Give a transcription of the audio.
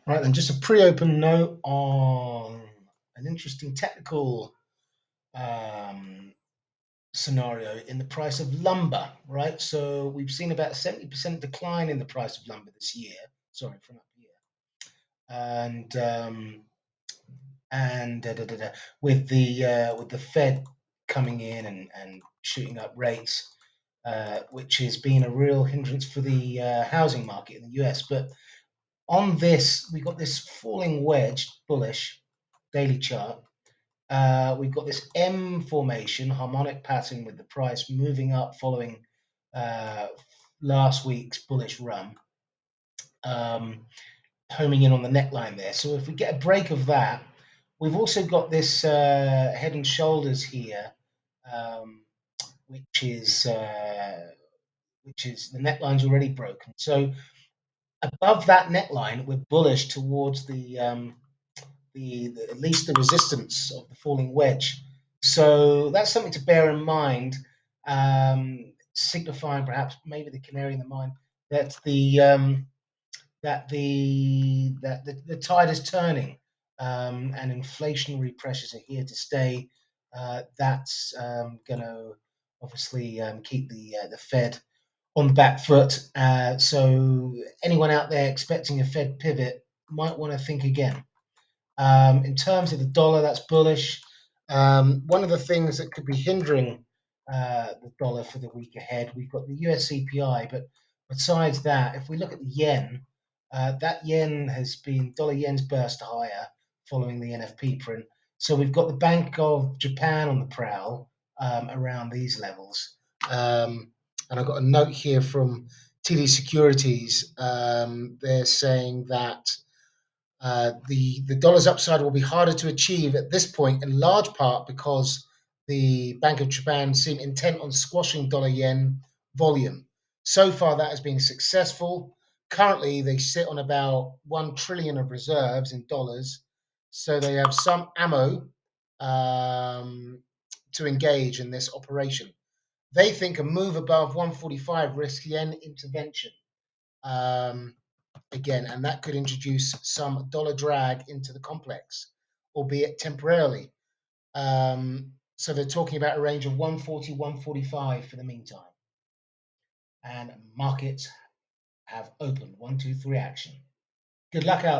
Right then, just a pre-open note on an interesting technical um, scenario in the price of lumber. Right, so we've seen about a 70% decline in the price of lumber this year. Sorry, from up here, and with the Fed coming in and shooting up rates, which has been a real hindrance for the housing market in the US. But on this, we've got this falling wedge, bullish daily chart. We've got this M formation, harmonic pattern with the price moving up following uh, last week's bullish run, um, homing in on the neckline there. So if we get a break of that, we've also got this head and shoulders here, um, which is the neckline's already broken. So above that neckline, we're bullish towards the at least the resistance of the falling wedge. So that's something to bear in mind, signifying perhaps maybe the canary in the mine that the tide is turning, and inflationary pressures are here to stay. That's going to obviously keep the Fed on the back foot. So anyone out there expecting a Fed pivot might want to think again. In terms of the dollar, that's bullish. One of the things that could be hindering the dollar for the week ahead, we've got the US CPI, but besides that, if we look at the yen, that yen has been, dollar yen's burst higher following the NFP print. So we've got the Bank of Japan on the prowl around these levels. And I've got a note here from TD Securities. They're saying that the dollar's upside will be harder to achieve at this point, in large part because the Bank of Japan seem intent on squashing dollar yen volume. So far, that has been successful. Currently, they sit on about 1 trillion of reserves in dollars, so they have some ammo to engage in this operation. They think a move above 145 risks yen intervention. Um, Again, and that could introduce some dollar drag into the complex, albeit temporarily. So they're talking about a range of 140, 145 for the meantime. And markets have opened 1, 2, 3 action. Good luck out